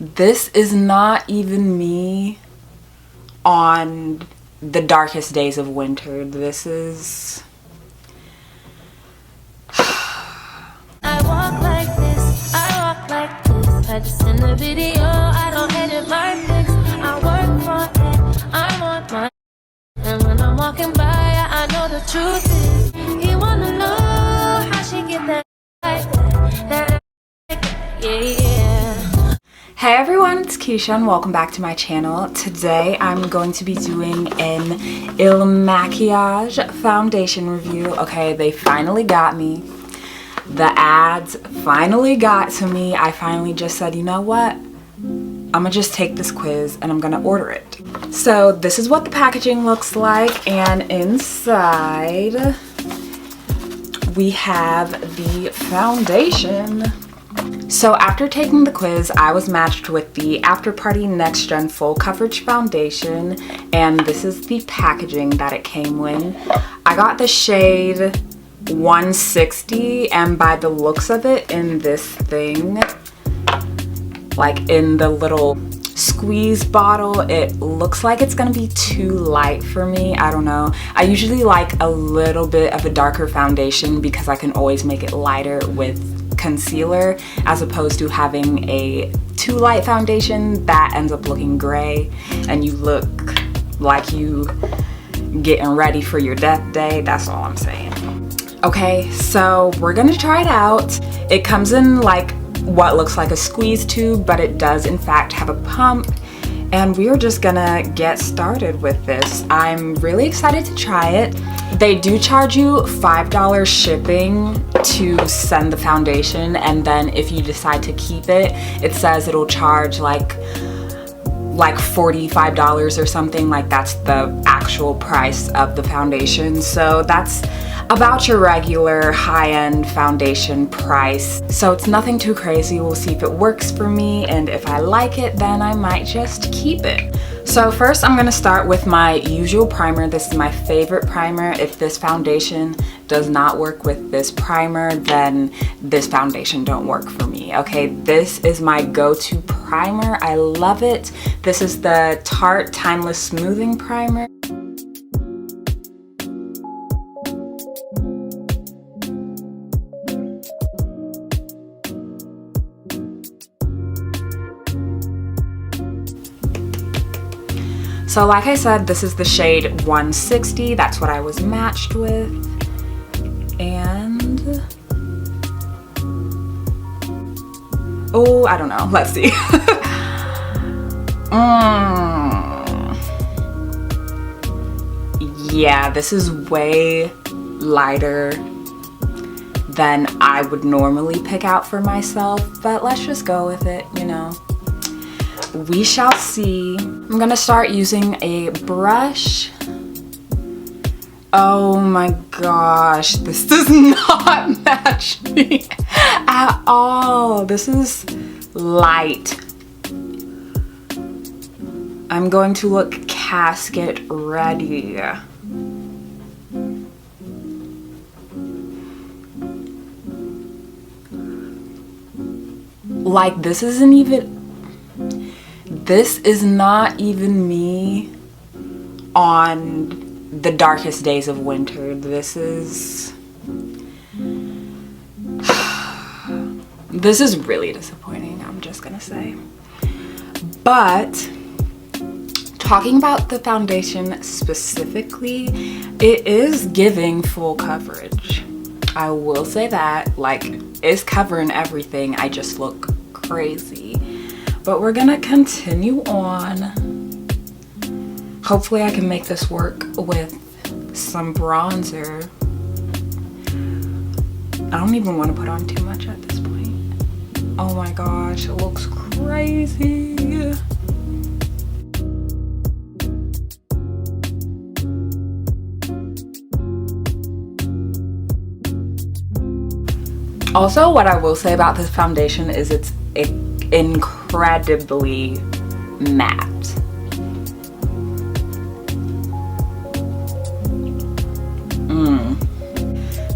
This is not even me on the darkest days of winter. This is... I walk like this, I walk like this. I just in the video, I don't edit my pics. I work for it, I'm on my... And when I'm walking by, I know the truth is. He wanna know how she get that yeah. Hey everyone, it's Keisha and welcome back to my channel. Today I'm going to be doing an Il Makiage foundation review. Okay, they finally got me. The ads finally got to me. I finally just said, you know what? I'm gonna just take this quiz and I'm gonna order it. So this is what the packaging looks like, and inside we have the foundation. So after taking the quiz, I was matched with the After Party Next Gen Full Coverage Foundation, and this is the packaging that it came in. I got the shade 160, and by the looks of it in this thing, like in the little squeeze bottle, it looks like it's gonna be too light for me. I don't know. I usually like a little bit of a darker foundation because I can always make it lighter with concealer, as opposed to having a too light foundation that ends up looking gray and you look like you getting ready for your death day. That's all I'm saying. Okay, so we're gonna try it out. It comes in like what looks like a squeeze tube, but it does in fact have a pump, and we are just gonna get started with this. I'm really excited to try it. They do charge you $5 shipping to send the foundation, and then if you decide to keep it, it says it'll charge like $45 or something. Like that's the actual price of the foundation. So that's about your regular high-end foundation price. So it's nothing too crazy. We'll see if it works for me, and if I like it, then I might just keep it. So first I'm gonna start with my usual primer. This is my favorite primer. If this foundation does not work with this primer, then this foundation don't work for me. Okay, this is my go-to primer. I love it. This is the Tarte Timeless Smoothing Primer. So like I said, this is the shade 160. That's what I was matched with. And oh, I don't know. Let's see. Yeah, this is way lighter than I would normally pick out for myself, but let's just go with it, you know. We shall see. I'm gonna start using a brush. Oh my gosh, this does not match me at all. This is light. I'm going to look casket ready. Like this isn't even... This is not even me on the darkest days of winter. This is... This is really disappointing, I'm just gonna say. But talking about the foundation specifically, it is giving full coverage. I will say that. Like, it's covering everything. I just look crazy. But we're gonna continue on. Hopefully I can make this work with some bronzer. I don't even want to put on too much at this point. Oh my gosh, it looks crazy. Also, what I will say about this foundation is it's incredibly matte.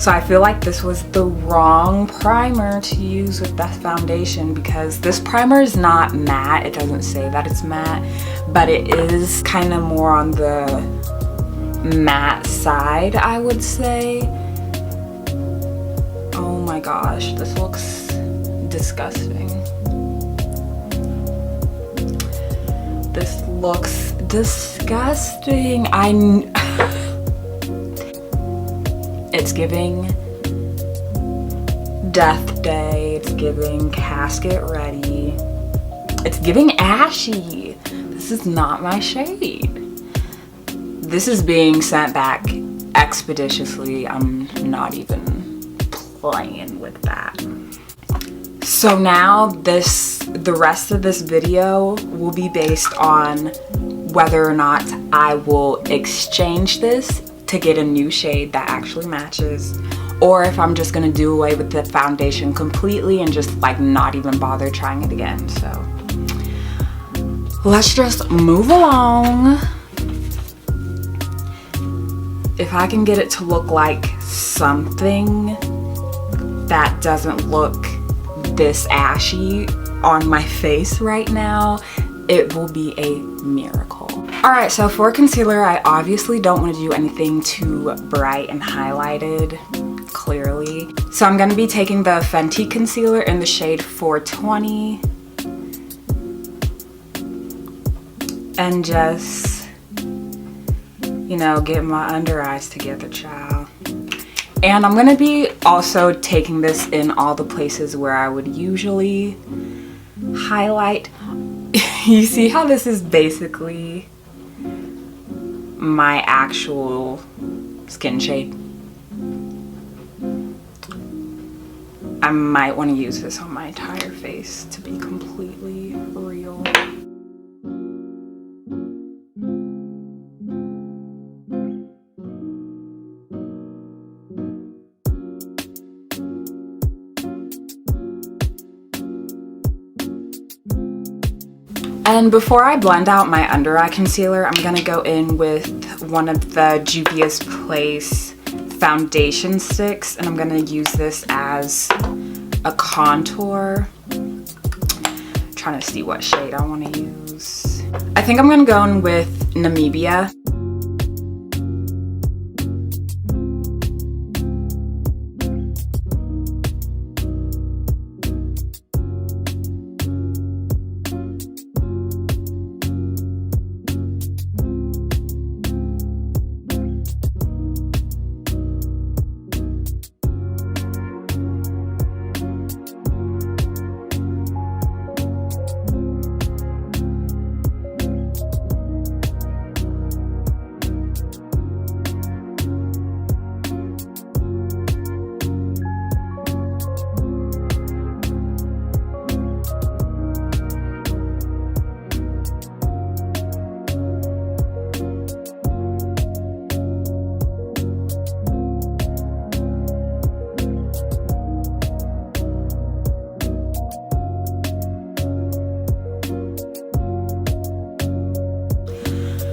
So I feel like this was the wrong primer to use with that foundation, because this primer is not matte. It doesn't say that it's matte, but it is kind of more on the matte side, I would say. Oh my gosh, this looks disgusting. This looks disgusting. It's giving Death Day. It's giving Casket Ready. It's giving Ashy. This is not my shade. This is being sent back expeditiously. I'm not even playing with that. So now the rest of this video will be based on whether or not I will exchange this to get a new shade that actually matches, or if I'm just gonna do away with the foundation completely and just like not even bother trying it again. So let's just move along. If I can get it to look like something that doesn't look this ashy on my face right now, it will be a miracle. All right, so for concealer, I obviously don't want to do anything too bright and highlighted, clearly. So I'm gonna be taking the Fenty concealer in the shade 420 and just, you know, get my under eyes together, child. And I'm gonna be also taking this in all the places where I would usually highlight. You see how this is basically my actual skin shade? I might want to use this on my entire face, to be completely real. And before I blend out my under eye concealer, I'm gonna go in with one of the Juvia's Place foundation sticks, and I'm gonna use this as a contour. I'm trying to see what shade I want to use. I think I'm gonna go in with Namibia.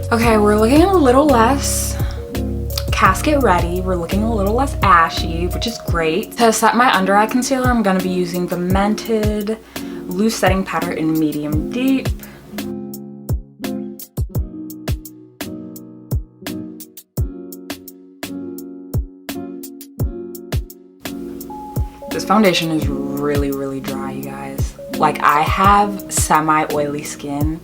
Okay, we're looking a little less casket ready. We're looking a little less ashy, which is great. To set my under eye concealer, I'm gonna be using the Mented loose setting powder in medium deep. This foundation is really, really dry, you guys. Like, I have semi-oily skin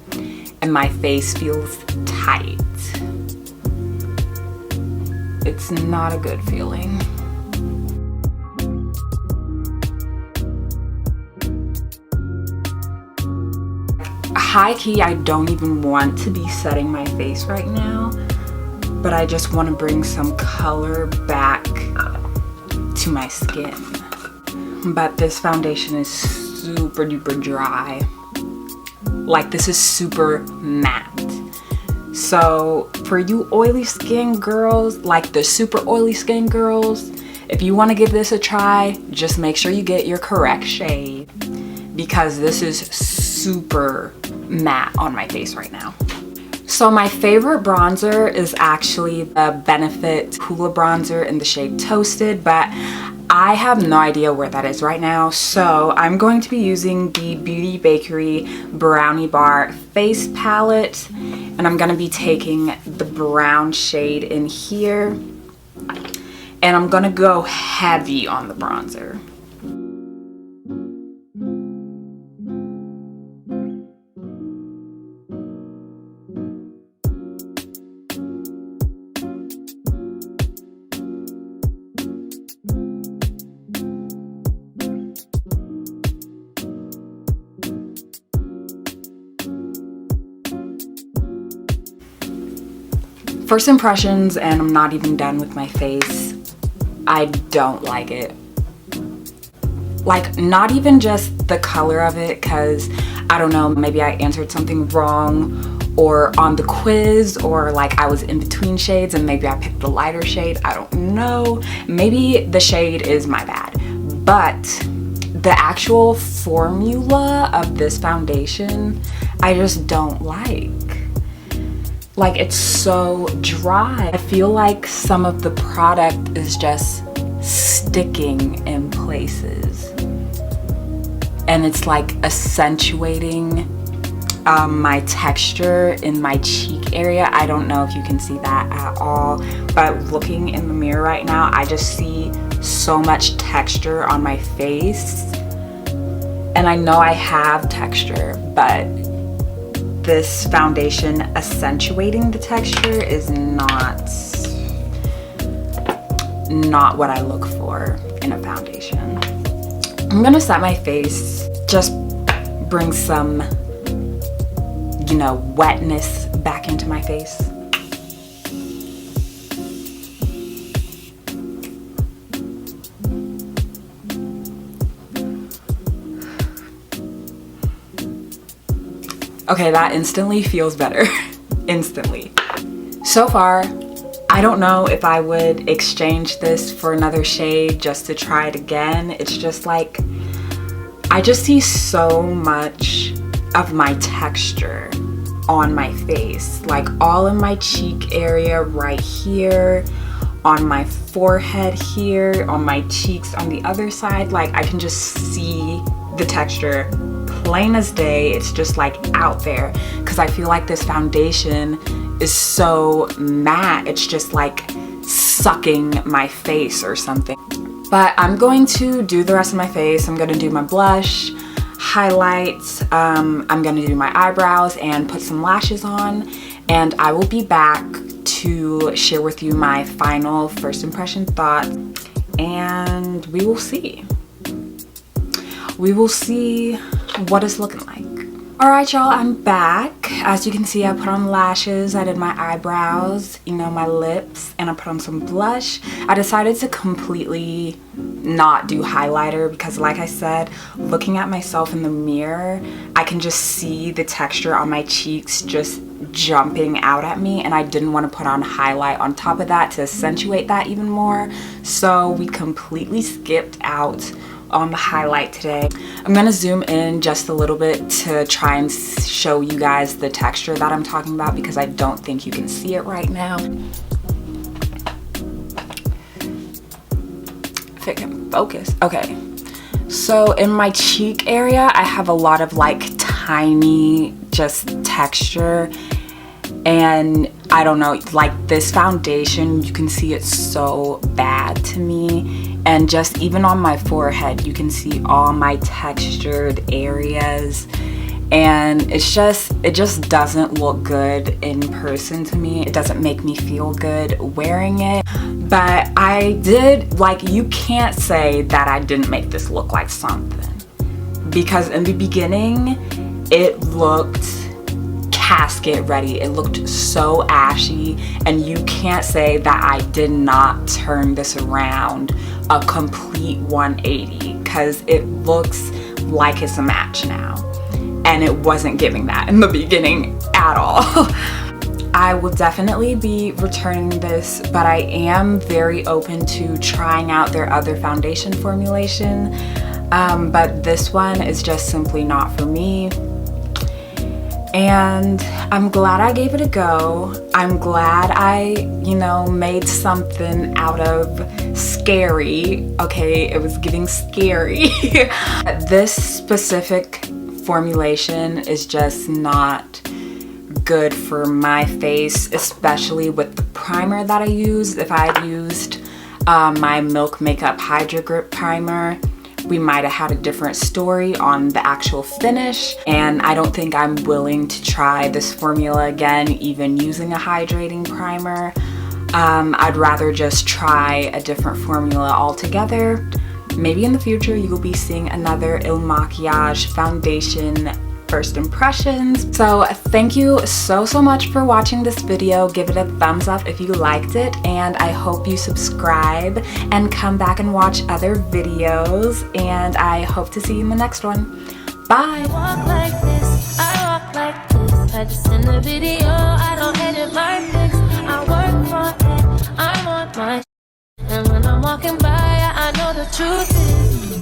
and my face feels tight. It's not a good feeling. High key, I don't even want to be setting my face right now, but I just want to bring some color back to my skin. But this foundation is super duper dry. Like, this is super matte. So for you oily skin girls, like the super oily skin girls, if you want to give this a try, just make sure you get your correct shade, because this is super matte on my face right now. So my favorite bronzer is actually the Benefit Hoola bronzer in the shade Toasted, but I have no idea where that is right now. So I'm going to be using the Beauty Bakerie Brownie Bar Face Palette, and I'm going to be taking the brown shade in here, and I'm going to go heavy on the bronzer. First impressions, and I'm not even done with my face. I don't like it. Like, not even just the color of it, because I don't know, maybe I answered something wrong or on the quiz, or like I was in between shades and maybe I picked the lighter shade. I don't know. Maybe the shade is my bad. But the actual formula of this foundation, I just don't like. Like, it's so dry. I feel like some of the product is just sticking in places. And it's like accentuating my texture in my cheek area. I don't know if you can see that at all, but looking in the mirror right now, I just see so much texture on my face. And I know I have texture, but this foundation accentuating the texture is not what I look for in a foundation. I'm gonna set my face, just bring some, you know, wetness back into my face. Okay, that instantly feels better. Instantly. So far, I don't know if I would exchange this for another shade just to try it again. It's just like, I just see so much of my texture on my face. Like all in my cheek area right here, on my forehead here, on my cheeks on the other side. Like I can just see the texture plain as day. It's just like out there, because I feel like this foundation is so matte. It's just like sucking my face or something. But I'm going to do the rest of my face. I'm gonna do my blush, highlights, I'm gonna do my eyebrows and put some lashes on, and I will be back to share with you my final first impression thoughts, and we will see. We will see what it's looking like. All right, y'all, I'm back. As you can see, I put on lashes, I did my eyebrows, you know, my lips, and I put on some blush. I decided to completely not do highlighter because, like I said, looking at myself in the mirror, I can just see the texture on my cheeks just jumping out at me, and I didn't want to put on highlight on top of that to accentuate that even more. So we completely skipped out on the highlight today. I'm gonna zoom in just a little bit to try and show you guys the texture that I'm talking about, because I don't think you can see it right now. If it can focus. Okay, so in my cheek area, I have a lot of like tiny just texture, and I don't know, like this foundation, you can see it's so bad to me. And just even on my forehead, you can see all my textured areas, and it just doesn't look good in person to me. It doesn't make me feel good wearing it. But I did, like, you can't say that I didn't make this look like something, because in the beginning it looked casket ready. It looked so ashy, and you can't say that I did not turn this around a complete 180, because it looks like it's a match now, and it wasn't giving that in the beginning at all. I will definitely be returning this, but I am very open to trying out their other foundation formulation, but this one is just simply not for me. and I'm glad I gave it a go. I'm glad I, you know, made something out of scary. Okay, it was getting scary. This specific formulation is just not good for my face, especially with the primer that I used. If I had used my Milk Makeup Hydro Grip primer, we might have had a different story on the actual finish, and I don't think I'm willing to try this formula again, even using a hydrating primer. I'd rather just try a different formula altogether. Maybe in the future you will be seeing another Il Makiage foundation first impressions. So thank you so much for watching this video. Give it a thumbs up if you liked it, and I hope you subscribe and come back and watch other videos, and I hope to see you in the next one. Bye! I walk like this, I walk like this. I just in the video, I don't edit my pics. I work for it, I'm on my and when I'm walking by, I know the truth is